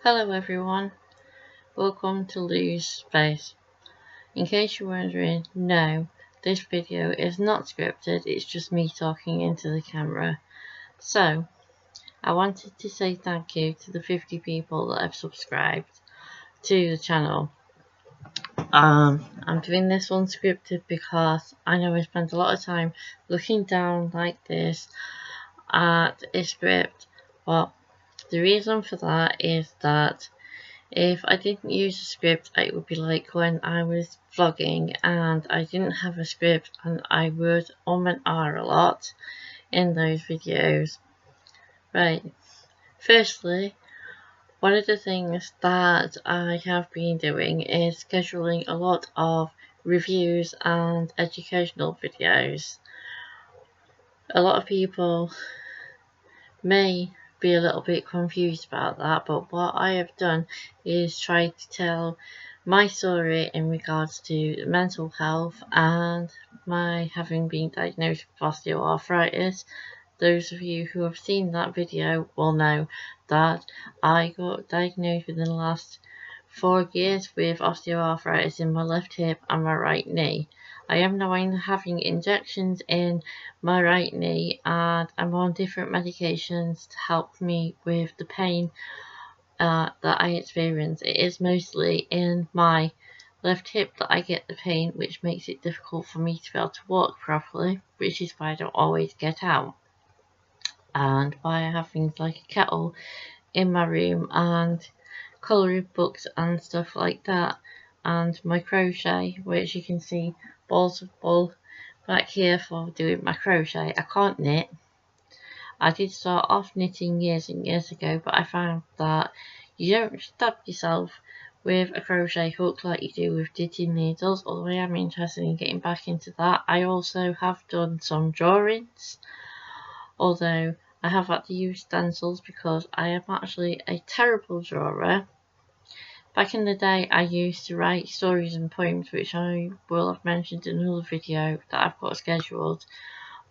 Hello everyone, welcome to Lose Space. In case you're wondering, no, this video is not scripted, it's just me talking into the camera. So, I wanted to say thank you to the 50 people that have subscribed to the channel. I'm doing this unscripted because I know I spent a lot of time looking down like this at a script, but the reason for that is that if I didn't use a script, it would be like when I was vlogging and I didn't have a script and I would and ah a lot in those videos. Right, firstly, one of the things that I have been doing is scheduling a lot of reviews and educational videos. A lot of people may be a little bit confused about that, but what I have done is try to tell my story in regards to mental health and my having been diagnosed with osteoarthritis. Those of you who have seen that video will know that I got diagnosed within the last 4 years with osteoarthritis in my left hip and my right knee. I am now having injections in my right knee and I'm on different medications to help me with the pain that I experience. It is mostly in my left hip that I get the pain, which makes it difficult for me to be able to walk properly, which is why I don't always get out. And why I have things like a kettle in my room and colouring books and stuff like that, and my crochet, which you can see balls of wool back here for doing my crochet. I can't knit. I did start off knitting years and years ago, but I found that you don't stab yourself with a crochet hook like you do with knitting needles, although I am interested in getting back into that. I also have done some drawings, although I have had to use stencils because I am actually a terrible drawer. Back in the day, I used to write stories and poems, which I will have mentioned in another video that I've got scheduled.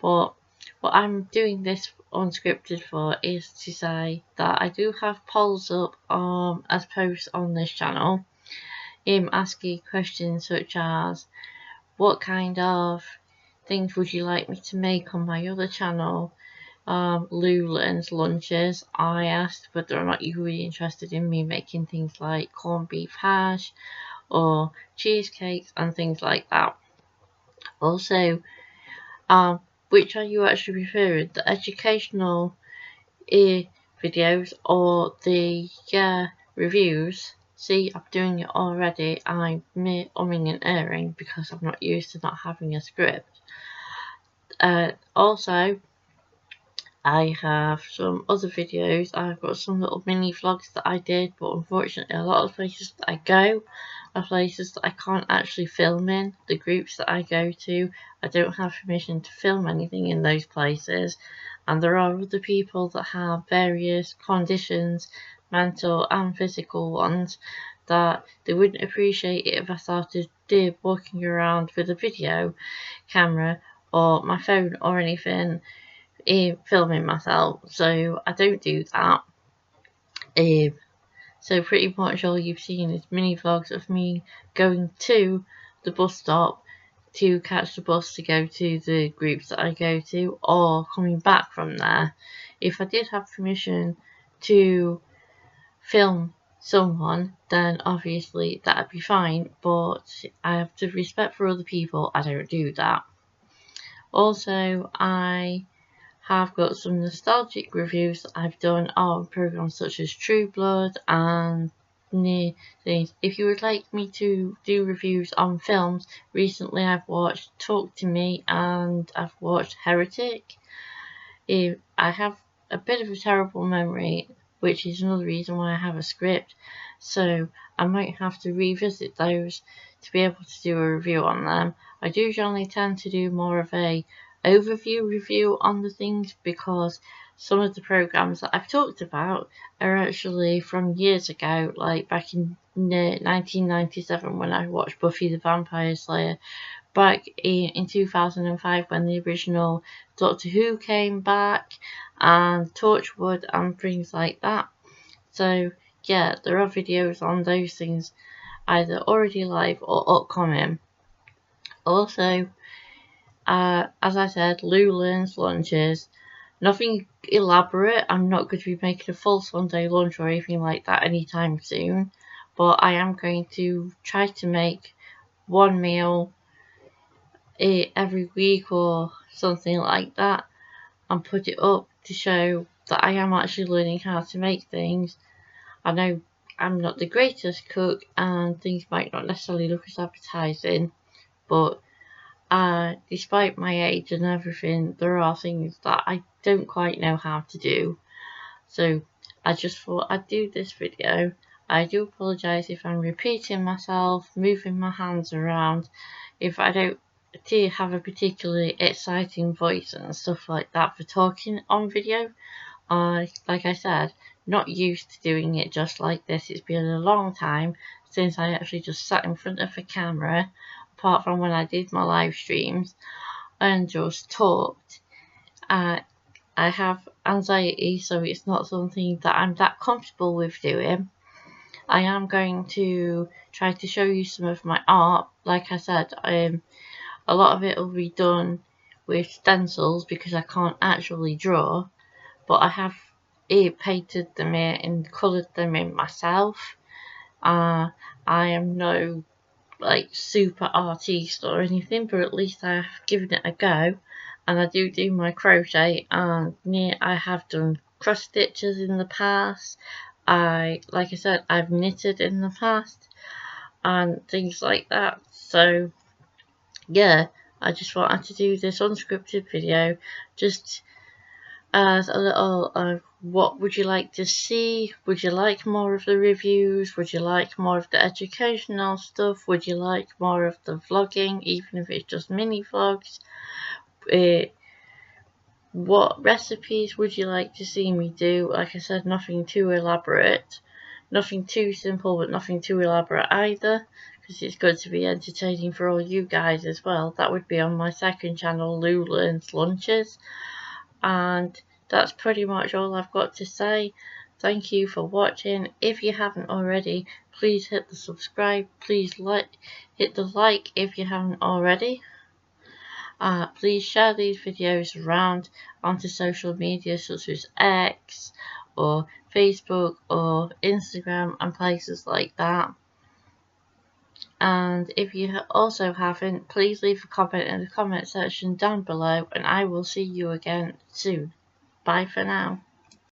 But what I'm doing this unscripted for is to say that I do have polls up as posts on this channel, asking questions such as what kind of things would you like me to make on my other channel, Lulan's lunches. I asked whether or not you were interested in me making things like corned beef hash or cheesecakes and things like that. Also, which are you actually preferring, the educational videos or the reviews? See, I'm doing it already. I'm umming and erring because I'm not used to not having a script. Also, I have some other videos. I've got some little mini vlogs that I did, but unfortunately a lot of places that I go are places that I can't actually film in. The groups that I go to, I don't have permission to film anything in those places, and there are other people that have various conditions, mental and physical ones, that they wouldn't appreciate it if I started walking around with a video camera or my phone or anything filming myself, so I don't do that. So pretty much all you've seen is mini vlogs of me going to the bus stop to catch the bus to go to the groups that I go to, or coming back from there. If I did have permission to film someone, then obviously that'd be fine, but I have to respect for other people, I don't do that. Also, I have got some nostalgic reviews that I've done on programs such as True Blood and things. If you would like me to do reviews on films, recently I've watched Talk to Me and I've watched Heretic. I have a bit of a terrible memory, which is another reason why I have a script, so I might have to revisit those to be able to do a review on them. I do generally tend to do more of a overview review on the things because some of the programs that I've talked about are actually from years ago, like back in 1997 when I watched Buffy the Vampire Slayer, back in 2005 when the original Doctor Who came back, and Torchwood and things like that. So yeah, there are videos on those things either already live or upcoming. Also, as I said, Lou learns lunches. Nothing elaborate. I'm not going to be making a full Sunday lunch or anything like that anytime soon. But I am going to try to make one meal every week or something like that and put it up to show that I am actually learning how to make things. I know I'm not the greatest cook and things might not necessarily look as appetizing, but despite my age and everything, there are things that I don't quite know how to do. So I just thought I'd do this video. I do apologise if I'm repeating myself, moving my hands around, if I don't have a particularly exciting voice and stuff like that for talking on video. Like I said, not used to doing it just like this. It's been a long time since I actually just sat in front of a camera, apart from when I did my live streams, and just talked. I have anxiety, so it's not something that I'm that comfortable with doing. I am going to try to show you some of my art. Like I said, a lot of it will be done with stencils because I can't actually draw, but I have painted them in and coloured them in myself. I am no super artiste or anything, but at least I have given it a go. And I do my crochet, and I have done cross stitches in the past. Like I said, I've knitted in the past and things like that. So yeah, I just wanted to do this unscripted video just as a little what would you like to see? Would you like more of the reviews? Would you like more of the educational stuff? Would you like more of the vlogging, even if it's just mini vlogs? What recipes would you like to see me do? Like I said, nothing too elaborate, nothing too simple, but nothing too elaborate either, because it's good to be entertaining for all you guys as well. That would be on my second channel, Lou Learns Lunches. And that's pretty much all I've got to say. Thank you for watching. If you haven't already, please hit the subscribe. Please hit the like if you haven't already. Please share these videos around onto social media such as X or Facebook or Instagram and places like that. And if you also haven't, please leave a comment in the comment section down below, and I will see you again soon. Bye for now.